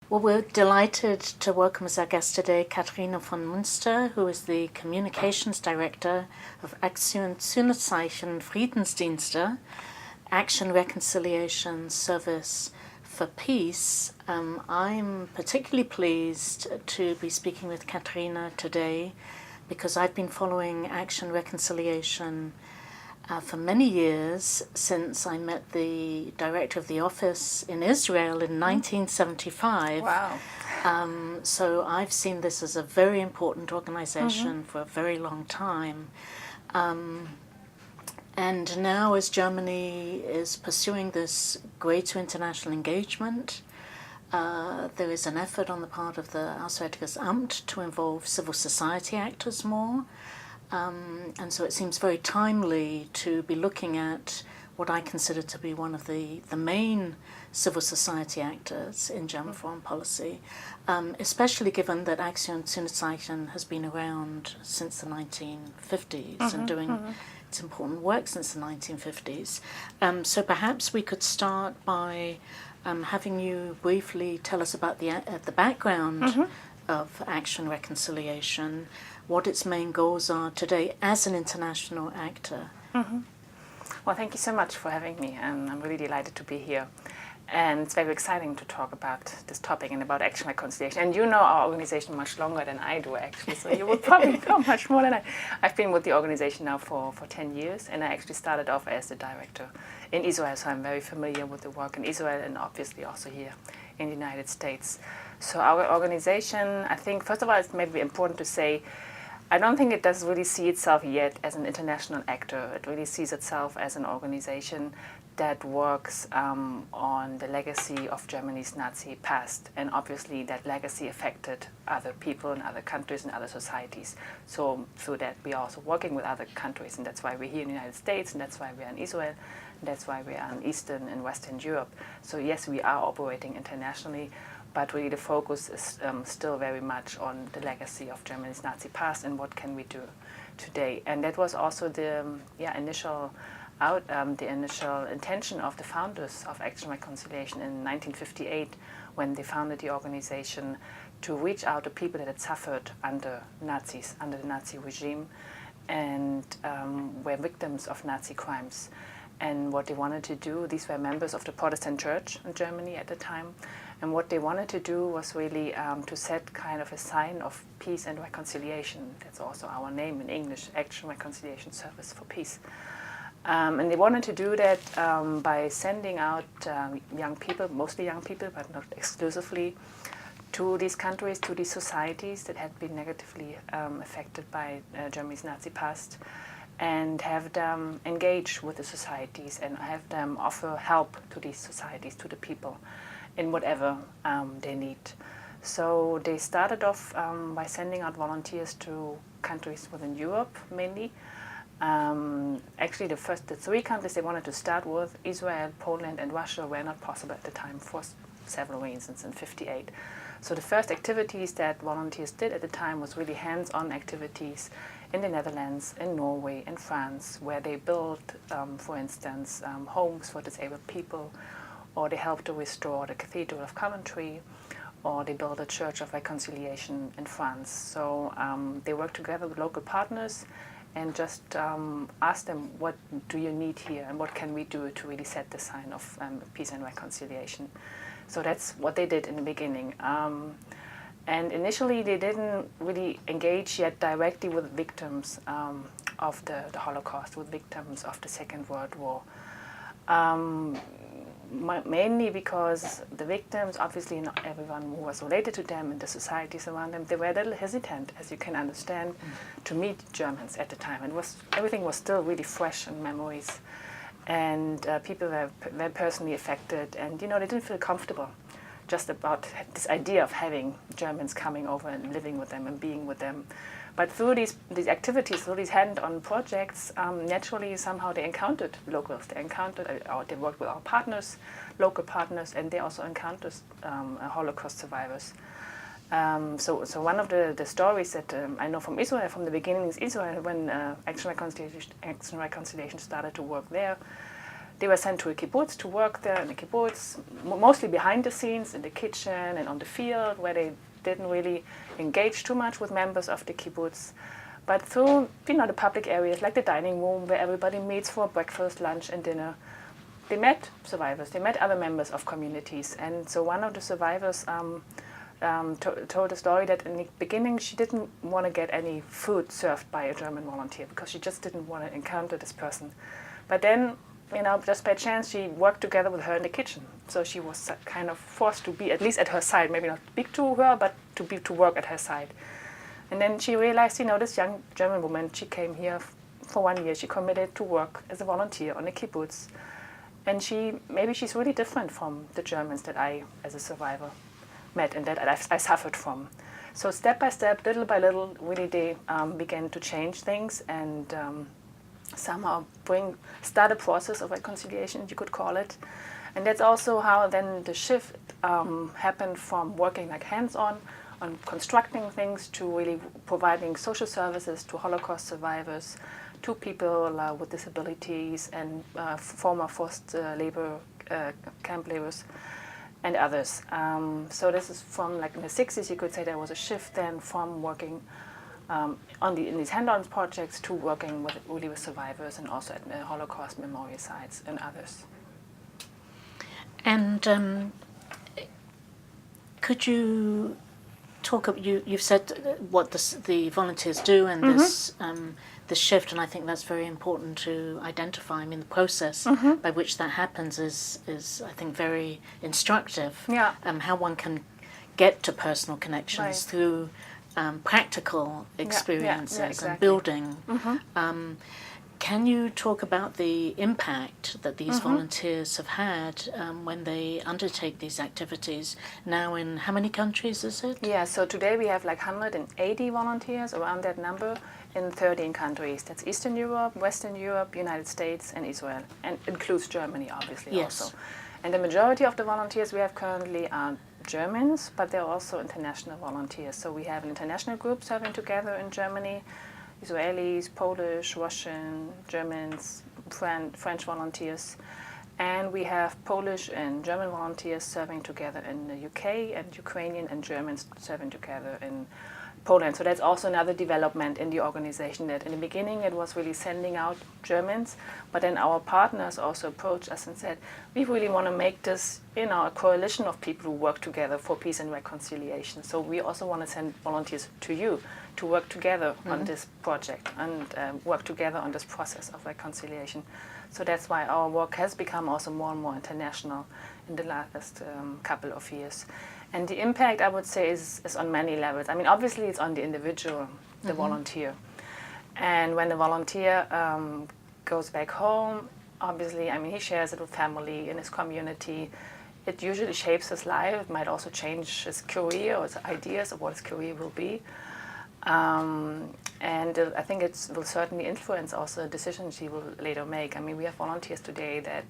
Well, we're delighted to welcome as our guest today Katharina von Muenster, who is the Communications Director of Aktion Zunerzeichen Friedensdienste, Action Reconciliation Service for Peace. I'm particularly pleased to be speaking with Katharina today because I've been following Action Reconciliation for many years, since I met the director of the office in Israel in 1975. Wow. So I've seen this as a very important organization for a very long time. And now, as Germany is pursuing this greater international engagement, there is an effort on the part of the Auswärtiges Amt to involve civil society actors more. And so it seems very timely to be looking at what I consider to be one of the main civil society actors in German foreign policy, especially given that Aktion Zunerzeichen has been around since the 1950s and doing its important work since the 1950s. So perhaps we could start by having you briefly tell us about the background of Action Reconciliation, what its main goals are today as an international actor. Well, thank you so much for having me, and I'm really delighted to be here. And it's very exciting to talk about this topic and about Action Reconciliation. And you know our organization much longer than I do, actually, so you will probably know much more than I. I've been with the organization now for 10 years, and I actually started off as the director in Israel, so I'm very familiar with the work in Israel and obviously also here in the United States. So our organization, I think, first of all, it's maybe important to say, I don't think it does really see itself yet as an international actor. It really sees itself as an organization that works on the legacy of Germany's Nazi past. And obviously that legacy affected other people in other countries and other societies. So through that we are also working with other countries, and that's why we're here in the United States, and that's why we're in Israel, and that's why we are in Eastern and Western Europe. So yes, we are operating internationally, but really the focus is still very much on the legacy of Germany's Nazi past and what can we do today. And that was also the initial intention of the founders of Action Reconciliation in 1958, when they founded the organization, to reach out to people that had suffered under Nazis, under the Nazi regime, and were victims of Nazi crimes. And what they wanted to do, these were members of the Protestant Church in Germany at the time, and what they wanted to do was really to set kind of a sign of peace and reconciliation. That's also our name in English, Action Reconciliation Service for Peace. And they wanted to do that by sending out young people, mostly young people, but not exclusively, to these countries, to these societies that had been negatively affected by Germany's Nazi past, and have them engage with the societies and have them offer help to these societies, to the people, in whatever they need. So they started off by sending out volunteers to countries within Europe mainly. Actually, the three countries they wanted to start with, Israel, Poland, and Russia, were not possible at the time for several reasons in '58. So the first activities that volunteers did at the time was really hands-on activities in the Netherlands, in Norway, in France, where they built, for instance, homes for disabled people, or they helped to restore the Cathedral of Coventry, or they built a Church of Reconciliation in France. So they worked together with local partners and just asked them, what do you need here, and what can we do to really set the sign of peace and reconciliation. So that's what they did in the beginning. And initially they didn't really engage yet directly with victims of the Holocaust, with victims of the Second World War. Mainly because the victims, obviously not everyone who was related to them and the societies around them, they were a little hesitant, as you can understand, to meet Germans at the time. And everything was still really fresh in memories. And people were very personally affected, and they didn't feel comfortable just about this idea of having Germans coming over and living with them and being with them. But through these activities, through these hand-on projects, naturally somehow they encountered locals. They worked with our partners, local partners, and they also encountered Holocaust survivors. So one of the stories that I know from Israel, from the beginning, is Israel, when Action Reconciliation started to work there. they were sent to a kibbutz to work there in the kibbutz, mostly behind the scenes in the kitchen and on the field, where they didn't really engage too much with members of the kibbutz. But through, the public areas like the dining room, where everybody meets for breakfast, lunch, and dinner, they met survivors. They met other members of communities. And so one of the survivors told a story that in the beginning she didn't want to get any food served by a German volunteer because she just didn't want to encounter this person. But then, just by chance, she worked together with her in the kitchen. So she was kind of forced to be at least at her side, maybe not speak to her, but to work at her side. And then she realized, this young German woman, she came here for 1 year. She committed to work as a volunteer on a kibbutz. And maybe she's really different from the Germans that I, as a survivor, met and that I suffered from. So step by step, little by little, really they began to change things and somehow start a process of reconciliation, you could call it. And that's also how then the shift happened from working like hands-on on constructing things to really providing social services to Holocaust survivors, to people with disabilities and former forced labor camp laborers and others. So this is from in the 60s, you could say there was a shift then from working in these hand-on projects to working with survivors and also at Holocaust memorial sites and others. And could you talk? You've said what the volunteers do and this shift, and I think that's very important to identify. I mean, the process by which that happens is I think very instructive. Yeah. How one can get to personal connections Right. through practical experiences exactly. and building. Can you talk about the impact that these volunteers have had when they undertake these activities? Now in how many countries is it? Yeah, so today we have 180 volunteers, around that number, in 13 countries. That's Eastern Europe, Western Europe, United States, and Israel, and includes Germany, obviously, Yes. also. And the majority of the volunteers we have currently are Germans, but they're also international volunteers. So we have an international group serving together in Germany, Israelis, Polish, Russian, Germans, French volunteers. And we have Polish and German volunteers serving together in the UK, and Ukrainian and Germans serving together in Poland. So that's also another development in the organization, that in the beginning it was really sending out Germans, but then our partners also approached us and said, we really want to make this a coalition of people who work together for peace and reconciliation. So we also want to send volunteers to you to work together on this project and work together on this process of reconciliation. So that's why our work has become also more and more international in the last couple of years. And the impact, I would say, is on many levels. I mean, obviously it's on the individual, the volunteer. And when the volunteer goes back home, obviously, I mean, he shares it with family in his community. It usually shapes his life. It might also change his career or his ideas of what his career will be. And I think it will certainly influence also the decisions he will later make. I mean, we have volunteers today that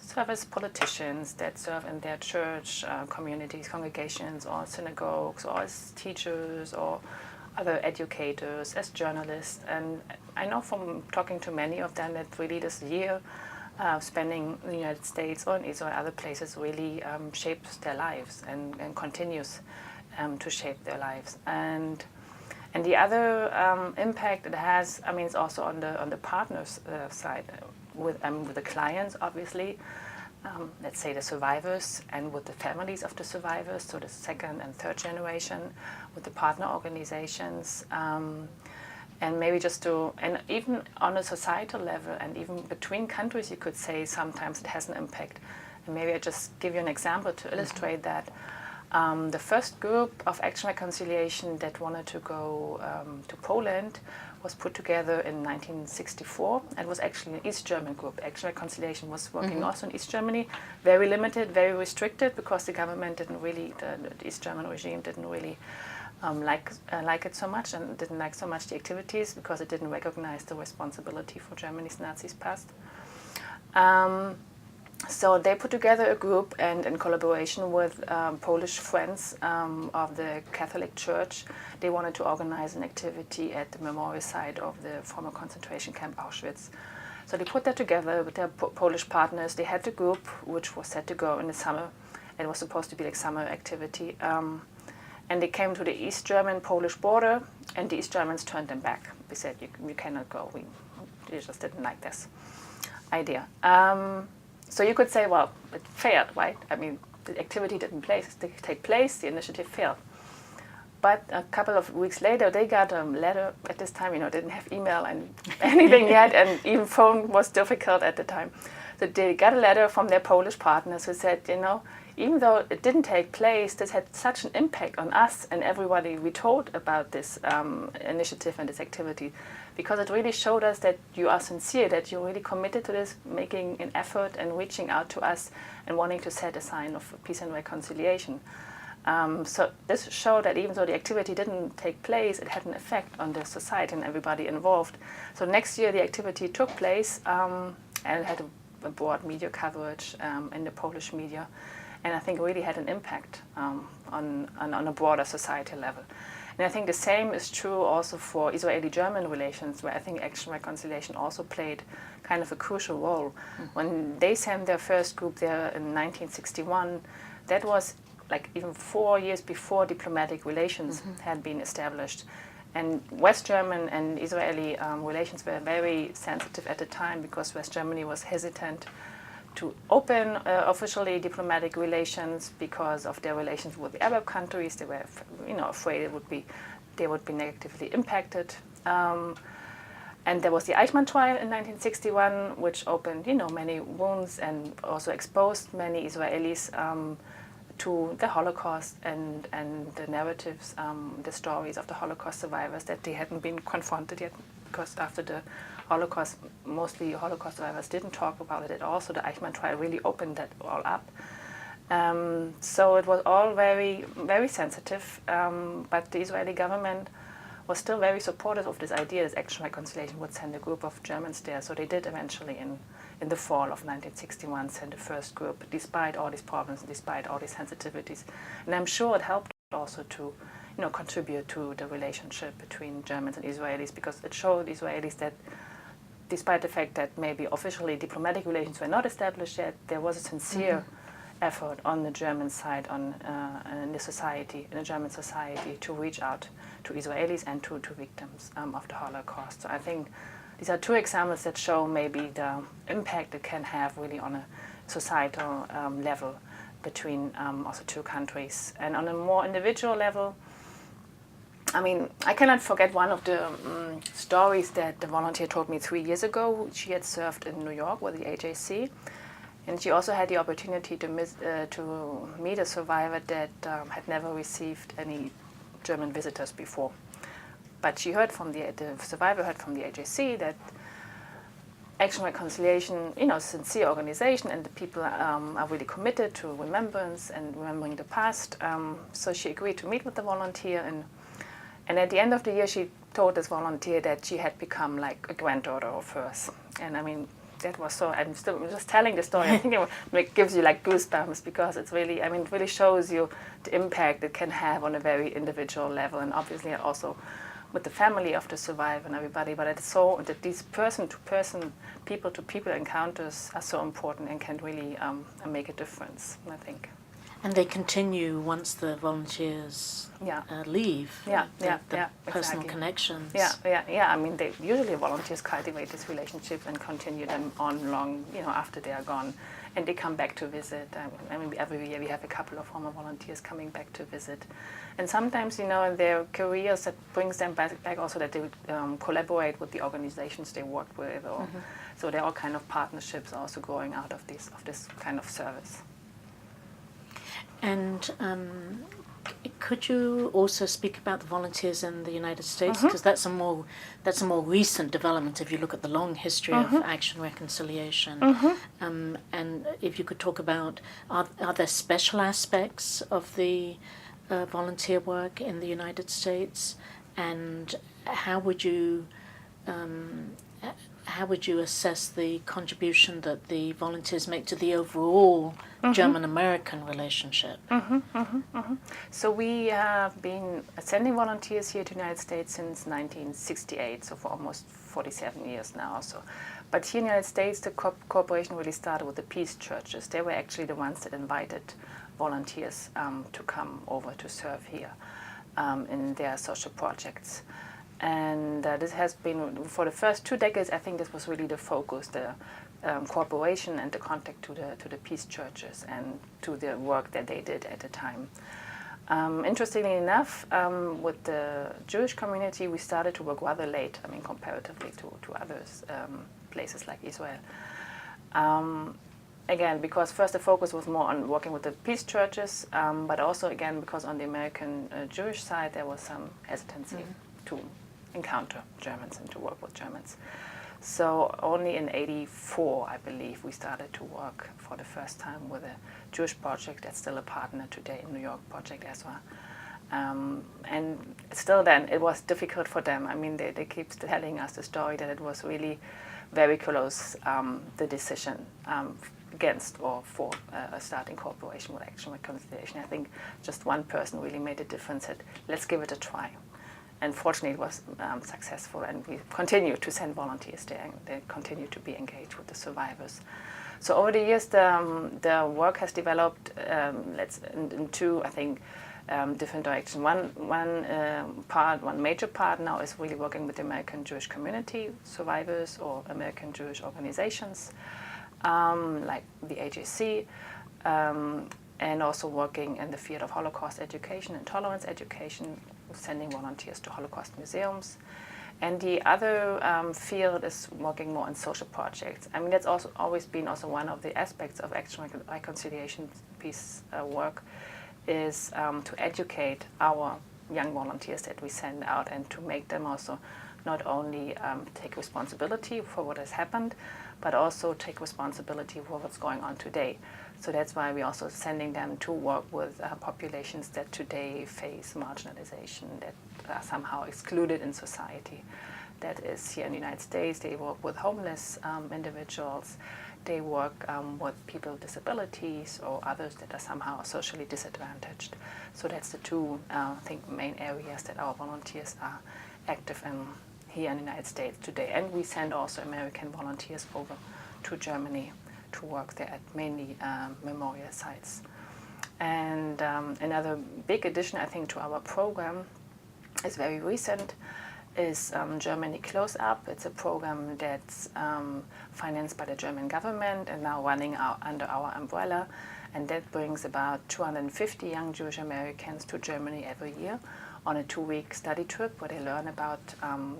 serve as politicians, that serve in their church communities, congregations, or synagogues, or as teachers, or other educators, as journalists. And I know from talking to many of them that really this year spending in the United States or in Israel or other places really shapes their lives and continues to shape their lives. And the other impact it has, I mean, it's also on the partners' side, with the clients, obviously, let's say the survivors, and with the families of the survivors, so the second and third generation, with the partner organizations, and maybe and even on a societal level, and even between countries, you could say sometimes it has an impact. And maybe I just give you an example to illustrate that. The first group of Action Reconciliation that wanted to go to Poland was put together in 1964. It was actually an East German group. Action Reconciliation was working also in East Germany, very limited, very restricted, because the government didn't really, the East German regime didn't really like it so much, and didn't like so much the activities, because it didn't recognize the responsibility for Germany's Nazis past. So they put together a group, and in collaboration with Polish friends of the Catholic Church, they wanted to organize an activity at the memorial site of the former concentration camp Auschwitz. So they put that together with their Polish partners. They had the group, which was set to go in the summer. It was supposed to be like summer activity. And they came to the East German-Polish border, and the East Germans turned them back. They said, you cannot go. They just didn't like this idea. So you could say, well, it failed, right? I mean, the activity didn't take place, the initiative failed. But a couple of weeks later, they got a letter. At this time, didn't have email and anything yet, and even phone was difficult at the time. So they got a letter from their Polish partners who said, even though it didn't take place, this had such an impact on us and everybody we told about this initiative and this activity, because it really showed us that you are sincere, that you're really committed to this, making an effort and reaching out to us and wanting to set a sign of peace and reconciliation. So this showed that even though the activity didn't take place, it had an effect on the society and everybody involved. So next year the activity took place and it had a broad media coverage in the Polish media, and I think it really had an impact on a broader societal level. And I think the same is true also for Israeli-German relations, where I think Action Reconciliation also played kind of a crucial role. When they sent their first group there in 1961, that was like even 4 years before diplomatic relations had been established. And West German and Israeli relations were very sensitive at the time, because West Germany was hesitant to open officially diplomatic relations because of their relations with the Arab countries. They were, afraid they would be negatively impacted. And there was the Eichmann trial in 1961, which opened, many wounds and also exposed many Israelis to the Holocaust and the narratives, the stories of the Holocaust survivors that they hadn't been confronted yet, because after the Holocaust, mostly Holocaust survivors didn't talk about it at all. So the Eichmann trial really opened that all up. So it was all very, very sensitive, but the Israeli government was still very supportive of this idea that Action Reconciliation would send a group of Germans there. So they did eventually in the fall of 1961 send the first group, despite all these problems, despite all these sensitivities. And I'm sure it helped also to contribute to the relationship between Germans and Israelis, because it showed Israelis that despite the fact that maybe officially diplomatic relations were not established yet, there was a sincere effort on the German side, in the German society, to reach out to Israelis and to victims of the Holocaust. So I think these are two examples that show maybe the impact it can have really on a societal level between also two countries. And on a more individual level, I mean, I cannot forget one of the stories that the volunteer told me 3 years ago. She had served in New York with the AJC, and she also had the opportunity to meet a survivor that had never received any German visitors before. But she heard from the survivor heard from the AJC that Action Reconciliation, sincere organization, and the people are really committed to remembrance and remembering the past. So she agreed to meet with the volunteer, and at the end of the year, she told this volunteer that she had become like a granddaughter of hers. And I mean, that was so, I'm still just telling the story. I think it gives you like goosebumps, because it's really, it really shows you the impact it can have on a very individual level, and obviously also with the family of the survivor and everybody. But it's so that these person-to-person, people-to-people encounters are so important and can really make a difference, I think. And they continue once the volunteers leave. The personal exactly. connections. I mean, usually volunteers cultivate this relationship and continue them on long, after they are gone, and they come back to visit. I mean, every year we have a couple of former volunteers coming back to visit, and sometimes, in their careers, that brings them back also that they collaborate with the organizations they worked with, or so there are all kind of partnerships also growing out of this kind of service. And could you also speak about the volunteers in the United States? Because that's a more recent development if you look at the long history of Action Reconciliation. And if you could talk about, are there special aspects of the volunteer work in the United States, and how would you assess the contribution that the volunteers make to the overall German-American relationship? So we have been sending volunteers here to the United States since 1968, so for almost 47 years now. So But here in the United States, the cooperation really started with the peace churches. They were actually the ones that invited volunteers to come over to serve here in their social projects. And this has been, for the first 2 decades, I think this was really the focus, the cooperation and the contact to the peace churches and to the work that they did at the time. Interestingly enough, with the Jewish community, we started to work rather late, I mean, comparatively to others, places like Israel. Again, because first the focus was more on working with the peace churches, but also, again, because on the American Jewish side, there was some hesitancy to encounter Germans and to work with Germans. So only in '84, I believe, we started to work for the first time with a Jewish project that's still a partner today in New York, Project Ezra. And still then, it was difficult for them. I mean, they keep telling us the story that it was really very close, the decision against or for starting cooperation with Action Reconciliation. I think just one person really made a difference, said, let's give it a try. And fortunately, it was successful, and we continue to send volunteers there, and they continue to be engaged with the survivors. So over the years, the work has developed in two, I think, different directions. One major part now is really working with the American Jewish community, survivors, or American Jewish organizations, like the AJC, and also working in the field of Holocaust education and tolerance education, sending volunteers to Holocaust museums. And the other field is working more on social projects. I mean, that's also always been also one of the aspects of Action Reconciliation peace work, is to educate our young volunteers that we send out and to make them also not only take responsibility for what has happened, but also take responsibility for what's going on today. So that's why we're also sending them to work with populations that today face marginalization, that are somehow excluded in society. That is, here in the United States, they work with homeless individuals. They work with people with disabilities or others that are somehow socially disadvantaged. So that's the two, I think, main areas that our volunteers are active in here in the United States today. And we send also American volunteers over to Germany to work there at mainly memorial sites. And another big addition, I think, to our program is very recent, is Germany Close Up. It's a program that's financed by the German government and now running under our umbrella. And that brings about 250 young Jewish Americans to Germany every year on a 2-week study trip where they learn about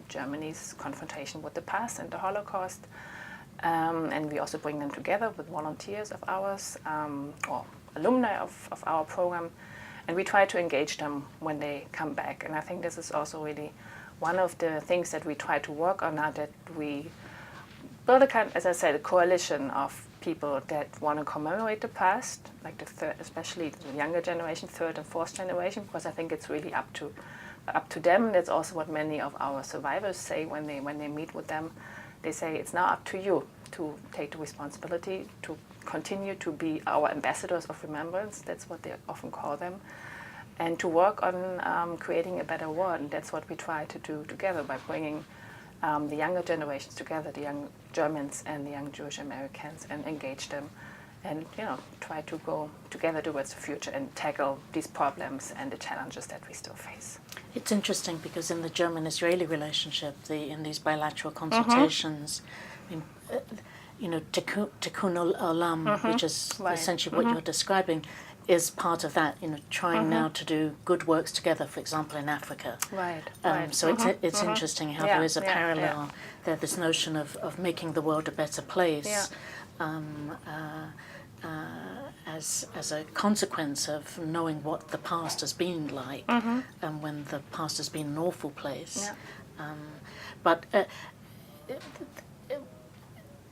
Germany's confrontation with the past and the Holocaust. And we also bring them together with volunteers of ours or alumni of our program. And we try to engage them when they come back. And I think this is also really one of the things that we try to work on now, that we build a kind, as I said, a coalition of people that want to commemorate the past, like especially the younger generation, third and fourth generation, because I think it's really up to them. That's also what many of our survivors say when they meet with them. They say it's now up to you to take the responsibility to continue to be our ambassadors of remembrance. That's what they often call them. And to work on creating a better world. And that's what we try to do together by bringing the younger generations together, the young Germans and the young Jewish Americans, and engage them and, try to go together towards the future and tackle these problems and the challenges that we still face. It's interesting because in the German-Israeli relationship, in these bilateral consultations, Tikkun Olam, which is essentially what you're describing, is part of that, trying now to do good works together, for example, in Africa. Right. So it's interesting how there is a parallel there, this notion of making the world a better place as a consequence of knowing what the past has been like, and when the past has been an awful place. But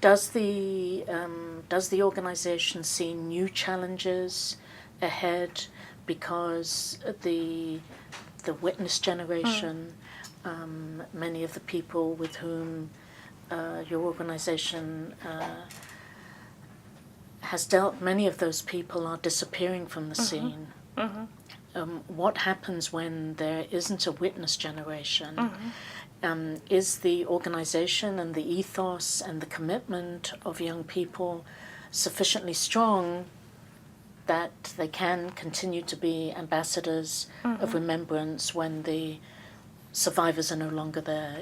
does the organization see new challenges ahead because the witness generation, many of the people with whom your organization has dealt, many of those people are disappearing from the scene. What happens when there isn't a witness generation? is the organization and the ethos and the commitment of young people sufficiently strong that they can continue to be ambassadors of remembrance when the survivors are no longer there?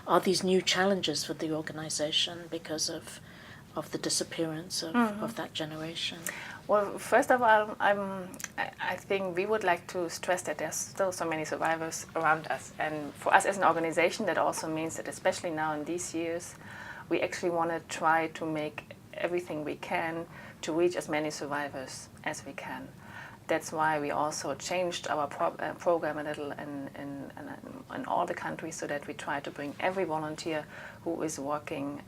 Are these new challenges for the organization because of the disappearance of that generation? Well, first of all, I think we would like to stress that there's still so many survivors around us. And for us as an organization, that also means that especially now in these years, we actually want to try to make everything we can to reach as many survivors as we can. That's why we also changed our program a little in all the countries, so that we try to bring every volunteer who is working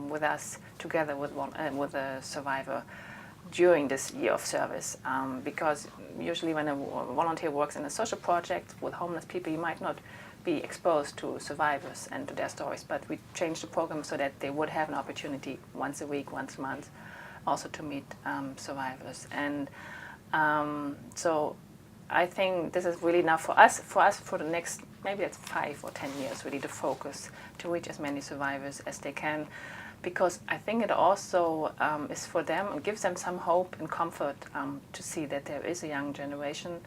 with us together with a survivor during this year of service, because usually when a volunteer works in a social project with homeless people, you might not be exposed to survivors and to their stories, but we changed the program so that they would have an opportunity once a week, once a month, also to meet survivors. And so I think this is really now for us for the next, maybe that's 5 or 10 years, really the focus to reach as many survivors as they can, because I think it also is for them and gives them some hope and comfort to see that there is a young generation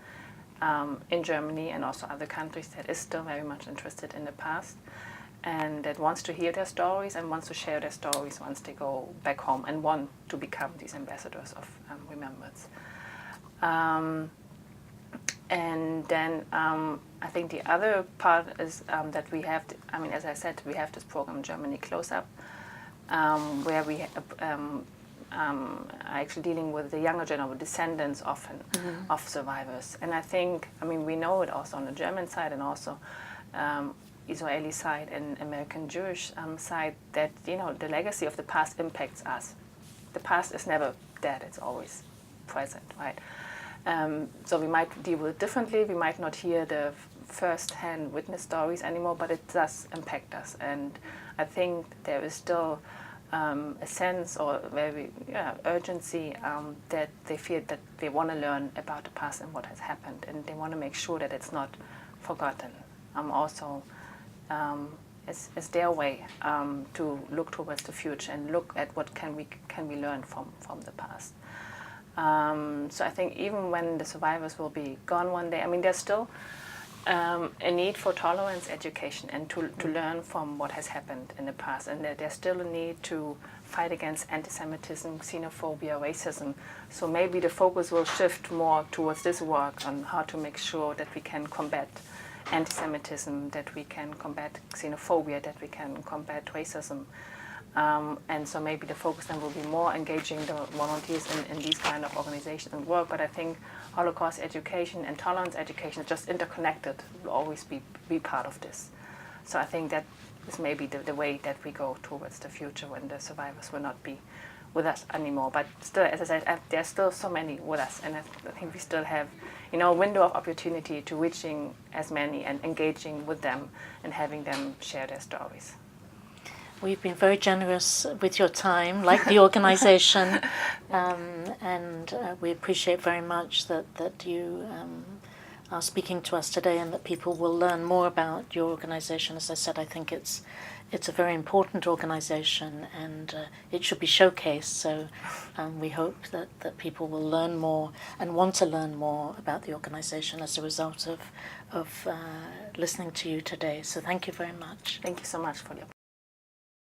in Germany and also other countries that is still very much interested in the past and that wants to hear their stories and wants to share their stories once they go back home and want to become these ambassadors of remembrance. And then I think the other part is that we have, as I said, we have this program Germany Close Up, where we are actually dealing with the younger generation, descendants often of survivors. And I think, we know it also on the German side and also Israeli side and American Jewish side, that the legacy of the past impacts us. The past is never dead; it's always present, right? So we might deal with it differently. We might not hear the first-hand witness stories anymore, but it does impact us. And I think there is still a sense or very urgency that they feel that they want to learn about the past and what has happened, and they want to make sure that it's not forgotten. Also, it's their way to look towards the future and look at what can we learn from the past. So I think even when the survivors will be gone one day, there's still a need for tolerance education and to learn from what has happened in the past, and that there's still a need to fight against anti-Semitism, xenophobia, racism. So maybe the focus will shift more towards this work on how to make sure that we can combat anti-Semitism, that we can combat xenophobia, that we can combat racism. And so maybe the focus then will be more engaging the volunteers in these kind of organizations and work. But I think Holocaust education and tolerance education is just interconnected, will always be part of this. So I think that is maybe the way that we go towards the future when the survivors will not be with us anymore. But still, as I said, there's still so many with us, and I think we still have a window of opportunity to reaching as many and engaging with them and having them share their stories. We've been very generous with your time, like the organization, and we appreciate very much that you are speaking to us today and that people will learn more about your organization. As I said, I think it's a very important organization and it should be showcased. So we hope that people will learn more and want to learn more about the organization as a result of listening to you today. So thank you very much. Thank you so much for the opportunity.